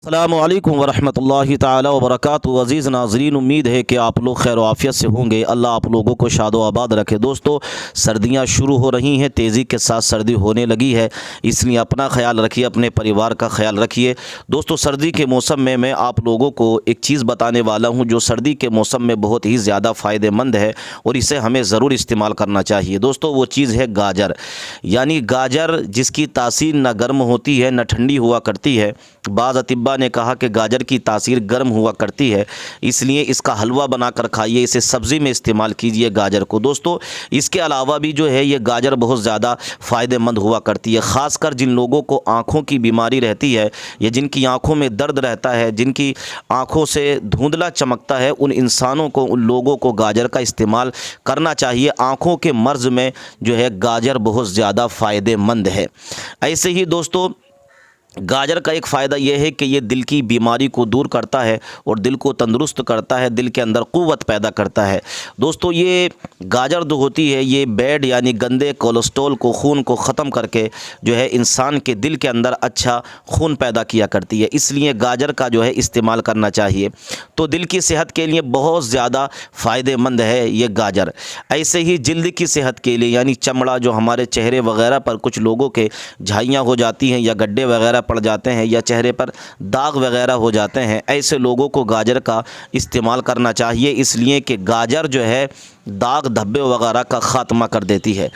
अस्सलामु अलैकुम वरहमतुल्लाहि ताला वबरकातुहू। अज़ीज़ नाज़रीन, उम्मीद है कि आप लोग खैर आफ़ियत से होंगे। अल्लाह आप लोगों को शादो आबाद रखे। दोस्तों, सर्दियां शुरू हो रही हैं, तेज़ी के साथ सर्दी होने लगी है, इसलिए अपना ख्याल रखिए, अपने परिवार का ख्याल रखिए। दोस्तों, सर्दी के मौसम में मैं आप लोगों को एक चीज़ बताने वाला हूँ जो सर्दी के मौसम में बहुत ही ज़्यादा फ़ायदेमंद है और इसे हमें ज़रूर इस्तेमाल करना चाहिए। दोस्तों, वो चीज़ है गाजर। यानी गाजर जिसकी तासीर न गर्म होती है न ठंडी हुआ करती है। बाज़ अतिब्बा ने कहा कि गाजर की तासीर गर्म हुआ करती है, इसलिए इसका हलवा बनाकर खाइए, इसे सब्ज़ी में इस्तेमाल कीजिए गाजर को। दोस्तों, इसके अलावा भी जो है ये गाजर बहुत ज़्यादा फ़ायदेमंद हुआ करती है, ख़ासकर जिन लोगों को आँखों की बीमारी रहती है या जिनकी आँखों में दर्द रहता है, जिनकी आँखों से धुंधला चमकता है, उन इंसानों को, उन लोगों को गाजर का इस्तेमाल करना चाहिए। आँखों के मर्ज़ में जो है गाजर बहुत ज़्यादा फ़ायदेमंद है। ऐसे ही दोस्तों, गाजर का एक फ़ायदा यह है कि ये दिल की बीमारी को दूर करता है और दिल को तंदुरुस्त करता है, दिल के अंदर क़ुव्वत पैदा करता है। दोस्तों, ये गाजर जो होती है ये बैड यानी गंदे कोलेस्ट्रॉल को, खून को ख़त्म करके जो है इंसान के दिल के अंदर अच्छा खून पैदा किया करती है, इसलिए गाजर का जो है इस्तेमाल करना चाहिए। तो दिल की सेहत के लिए बहुत ज़्यादा फ़ायदेमंद है ये गाजर। ऐसे ही जल्द की सेहत के लिए, यानी चमड़ा, जो हमारे चेहरे वगैरह पर कुछ लोगों के झाइयाँ हो जाती हैं या गड्ढे वगैरह पड़ जाते हैं या चेहरे पर दाग वगैरह हो जाते हैं, ऐसे लोगों को गाजर का इस्तेमाल करना चाहिए, इसलिए कि गाजर जो है दाग धब्बे वगैरह का ख़ात्मा कर देती है।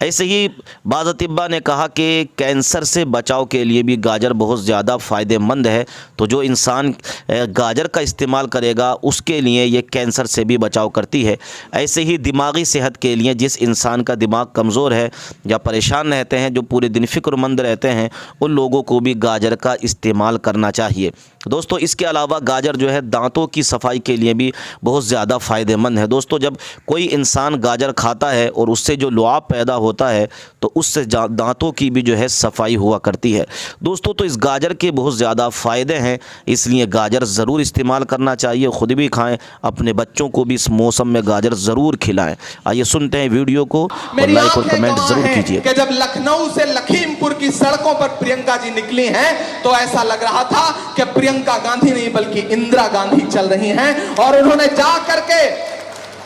ऐसे ही बाज़ अतिब्बा ने कहा कि कैंसर से बचाव के लिए भी गाजर बहुत ज़्यादा फ़ायदेमंद है। तो जो इंसान गाजर का इस्तेमाल करेगा उसके लिए ये कैंसर से भी बचाव करती है। ऐसे ही दिमागी सेहत के लिए, जिस इंसान का दिमाग कमज़ोर है या परेशान रहते हैं, जो पूरे दिन फ़िक्रमंद रहते हैं, उन लोगों को भी गाजर का इस्तेमाल करना चाहिए। दोस्तों, इसके अलावा गाजर जो है दांतों की सफाई के लिए भी बहुत ज़्यादा फ़ायदेमंद है। दोस्तों, जब कोई इंसान गाजर खाता है और उससे जो लुआब पैदा होता है तो उससे दांतों की भी जो है सफाई हुआ करती है। दोस्तों, तो इस गाजर के बहुत ज़्यादा फ़ायदे हैं, इसलिए गाजर ज़रूर इस्तेमाल करना चाहिए। ख़ुद भी खाएं, अपने बच्चों को भी इस मौसम में गाजर ज़रूर खिलाएं। आइए सुनते हैं वीडियो को और लाइक और कमेंट ज़रूर कीजिए। कि जब लखनऊ से लखीमपुर की सड़कों पर प्रियंका जी निकली हैं तो ऐसा लग रहा था कि प्रियंका गांधी नहीं बल्कि इंदिरा गांधी चल रही हैं, और उन्होंने जा करके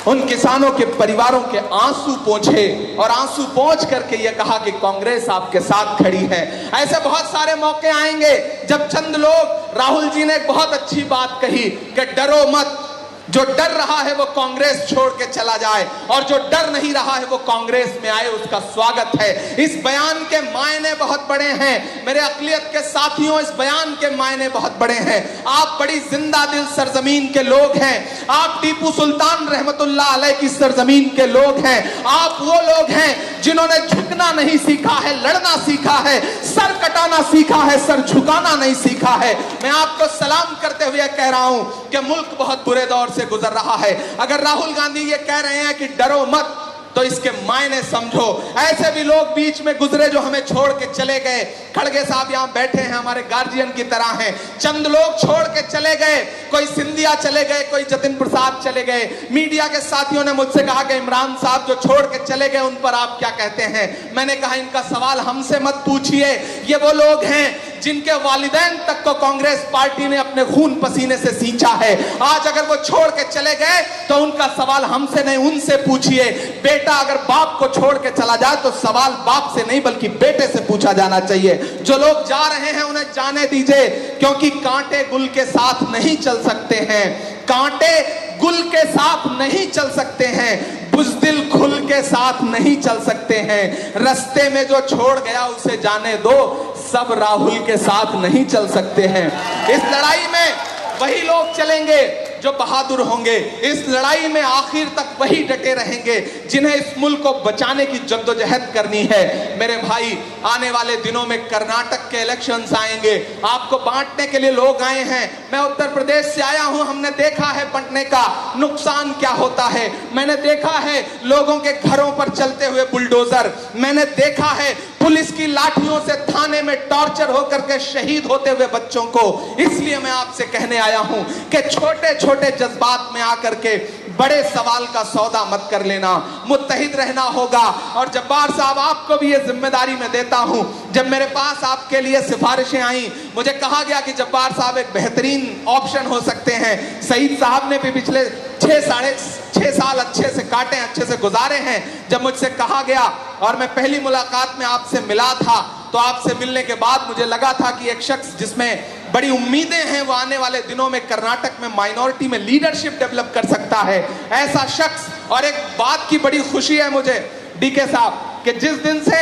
उन किसानों के परिवारों के आंसू पोंछे और आंसू पोंछ करके ये कहा कि कांग्रेस आपके साथ खड़ी है। ऐसे बहुत सारे मौके आएंगे जब चंद लोग, राहुल जी ने एक बहुत अच्छी बात कही कि डरो मत, जो डर रहा है वो कांग्रेस छोड़ के चला जाए और जो डर नहीं रहा है वो कांग्रेस में आए, उसका स्वागत है। इस बयान के मायने बहुत बड़े हैं मेरे अक़लियत के साथियों, इस बयान के मायने बहुत बड़े हैं। आप बड़ी जिंदा दिल सरजमीन के लोग हैं, आप टीपू सुल्तान रहमतुल्लाह अलैह की सरजमीन के लोग हैं। आप वो लोग हैं जिन्होंने झुकना नहीं सीखा है, लड़ना सीखा है, सर कटाना सीखा है, सर झुकाना नहीं सीखा है। मैं आपको सलाम करते हुए कह रहा हूं कि मुल्क बहुत बुरे दौर से गुजर रहा है। अगर राहुल गांधी ये कह रहे हैं कि डरो मत, तो इसके मायने समझो। ऐसे भी लोग बीच में गुजरे जो हमें छोड़ के चले गए। खड़गे साहब यहाँ बैठे हैं, हमारे गार्जियन की तरह हैं। चंद लोग छोड़ के चले गए, कोई सिंधिया चले गए, कोई जतिन प्रसाद चले गए। मीडिया के साथियों ने मुझसे कहा कि इमरान साहब जो छोड़ के चले गए उन पर आप क्या कहते हैं। मैंने कहा इनका सवाल हमसे मत पूछिए, ये वो लोग हैं जिनके वालिदैन तक को कांग्रेस पार्टी ने अपने खून पसीने से सींचा है। आज अगर वो छोड़ के चले गए तो उनका सवाल हमसे नहीं, उनसे पूछिए। बेटा अगर बाप को छोड़ के चला जाए तो सवाल बाप से नहीं बल्कि बेटे से पूछा जाना चाहिए। जो लोग जा रहे हैं उन्हें जाने दीजिए, क्योंकि कांटे गुल के साथ नहीं चल सकते हैं, कांटे गुल के साथ नहीं चल सकते हैं, बुज़दिल खुल के साथ नहीं चल सकते हैं। रास्ते में जो छोड़ गया उसे जाने दो, सब राहुल के साथ नहीं चल सकते हैं। इस लड़ाई में वही लोग चलेंगे जो बहादुर होंगे। इस लड़ाई में आखिर तक वही डटे रहेंगे जिन्हें इस मुल्क को बचाने की जद्दोजहद करनी है। मेरे भाई, आने वाले दिनों में कर्नाटक के इलेक्शंस आएंगे, आपको बांटने के लिए लोग आए हैं। मैं उत्तर प्रदेश से आया हूं, हमने देखा है बंटने का नुकसान क्या होता है। मैंने देखा है लोगों के घरों पर चलते हुए बुलडोजर, मैंने देखा है पुलिस की लाठियों से थाने में टॉर्चर होकर के शहीद होते हुए बच्चों को। इसलिए मैं आपसे कहने आया हूं कि छोटे छोटे जज्बात में आकर के बड़े सवाल का सौदा मत कर लेना, मुत्तहिद रहना होगा। और जब्बार साहब, आपको भी ये जिम्मेदारी मैं देता हूं, जब मेरे पास आपके लिए सिफारिशें आई, मुझे कहा गया कि जब्बार साहब एक बेहतरीन ऑप्शन हो सकते हैं। सईद साहब ने भी पिछले 6 साल अच्छे से काटे, अच्छे से गुजारे हैं। जब मुझसे कहा गया और मैं पहली मुलाकात में आपसे मिला था, तो आपसे मिलने के बाद मुझे लगा था कि एक शख्स जिसमें बड़ी उम्मीदें हैं वो आने वाले दिनों में कर्नाटक में माइनॉरिटी में लीडरशिप डेवलप कर सकता है, ऐसा शख्स। और एक बात की बड़ी खुशी है मुझे डीके साहब कि जिस दिन से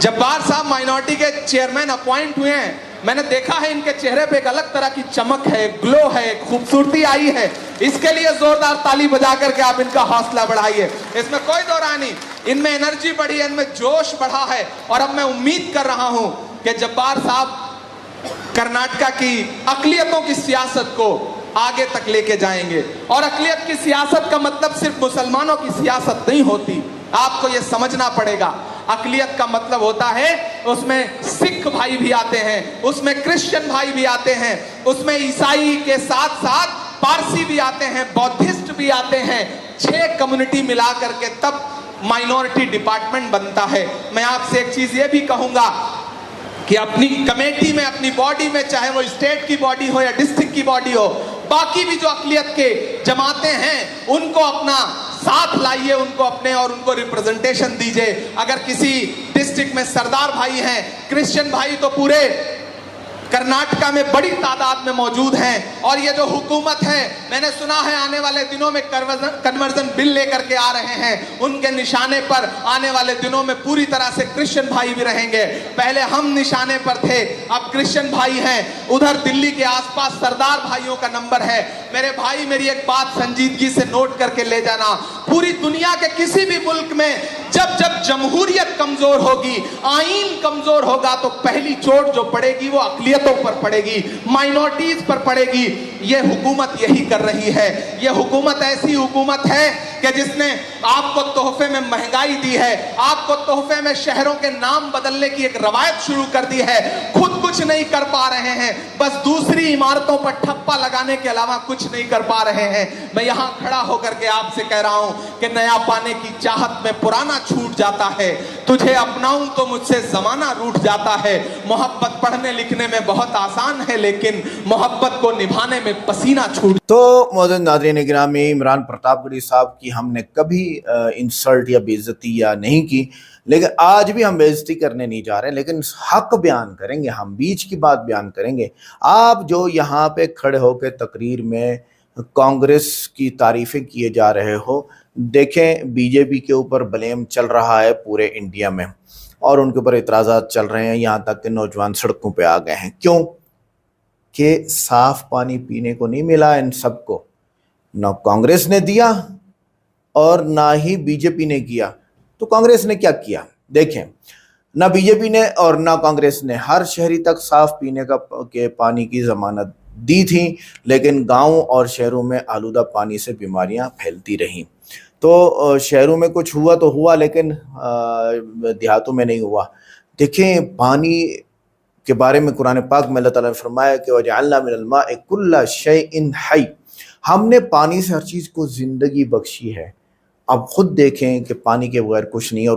जब्बार साहब माइनॉरिटी के चेयरमैन अपॉइंट हुए हैं, मैंने देखा है इनके चेहरे पे एक अलग तरह की चमक है, ग्लो है, खूबसूरती आई है। इसके लिए जोरदार ताली बजा करके आप इनका हौसला बढ़ाइए, इसमें कोई दो राय नहीं। इनमें एनर्जी बढ़ी है, इनमें जोश बढ़ा है। और अब मैं उम्मीद कर रहा हूं कि जब्बार साहब कर्नाटका की अकलियतों की सियासत को आगे तक लेके जाएंगे। और अकलियत की सियासत का मतलब सिर्फ मुसलमानों की सियासत नहीं होती, आपको यह समझना पड़ेगा। अकलियत का मतलब होता है उसमें सिख भाई भी आते हैं, उसमें क्रिश्चियन भाई भी आते हैं, उसमें ईसाई के साथ साथ पारसी भी आते हैं, बौद्धिस्ट भी आते हैं। 6 कम्युनिटी मिला करके तब माइनॉरिटी डिपार्टमेंट बनता है। मैं आपसे एक चीज ये भी कहूंगा कि अपनी कमेटी में, अपनी बॉडी में, चाहे वो स्टेट की बॉडी हो या डिस्ट्रिक्ट की बॉडी हो, बाकी भी जो अकलियत के जमातें हैं उनको अपना साथ लाइए, उनको अपने और उनको रिप्रेजेंटेशन दीजिए। अगर किसी डिस्ट्रिक्ट में सरदार भाई हैं, क्रिश्चियन भाई तो पूरे कर्नाटका में बड़ी तादाद में मौजूद हैं। और ये जो हुकूमत है, मैंने सुना है आने वाले दिनों में कन्वर्जन बिल लेकर के आ रहे हैं, उनके निशाने पर आने वाले दिनों में पूरी तरह से क्रिश्चियन भाई भी रहेंगे। पहले हम निशाने पर थे, अब क्रिश्चियन भाई हैं। उधर दिल्ली के आसपास सरदार भाइयों का नंबर है। मेरे भाई, मेरी एक बात संजीदगी से नोट करके ले जाना, पूरी दुनिया के किसी भी मुल्क में जब जब जमहूरियत कमजोर होगी, आईन कमजोर होगा, तो पहली चोट जो पड़ेगी वो अकलियतों पर पड़ेगी, माइनॉरिटीज पर पड़ेगी। ये हुकूमत यही कर रही है। ये हुकूमत ऐसी हुकूमत है कि जिसने आपको तोहफे में महंगाई दी है, आपको तोहफे में शहरों के नाम बदलने की एक रवायत शुरू कर दी है। खुद कुछ नहीं कर पा रहे हैं, बस दूसरी इमारतों पर ठप्पा लगाने के अलावा कुछ नहीं कर पा रहे हैं। मैं यहां खड़ा होकर के आपसे कह रहा हूं कि नया पाने की चाहत में पुराना छूट जाता है। तुझे अपनाऊं तो मुझसे जमाना रूठ जाता है। मोहब्बत पढ़ने लिखने में बहुत आसान है, लेकिन मोहब्बत को निभाने में पसीना छूट। तो मौजूद नाज़रीन गिरामी, इमरान प्रतापगढ़ी साहब की हमने कभी इंसल्ट या बेइज्जती या नहीं की, लेकिन आज भी हम बेइज्जती करने नहीं जा रहे, लेकिन हक बयान करेंगे, हम बीच की बात बयान करेंगे। आप जो यहाँ पे खड़े होकर तकरीर में कांग्रेस की तारीफ़ें किए जा रहे हो, देखें बीजेपी के ऊपर ब्लेम चल रहा है पूरे इंडिया में और उनके ऊपर इतराज़ात चल रहे हैं, यहाँ तक कि नौजवान सड़कों पे आ गए हैं। क्यों? कि साफ पानी पीने को नहीं मिला इन सबको, ना कांग्रेस ने दिया और ना ही बीजेपी ने किया। तो कांग्रेस ने क्या किया? देखें, ना बीजेपी ने और ना कांग्रेस ने हर शहरी तक साफ पीने के पानी की जमानत दी थी, लेकिन गांव और शहरों में आलूदा पानी से बीमारियां फैलती रहीं। तो शहरों में कुछ हुआ तो हुआ, लेकिन देहातों में नहीं हुआ। देखें, पानी के बारे में कुरान पाक में अल्लाह ताला ने फरमाया कि वजअलना मिनल माइ कुल्ला शैइन हई, हमने पानी से हर चीज़ को ज़िंदगी बख्शी है। अब खुद देखें कि पानी के बगैर कुछ नहीं। और वो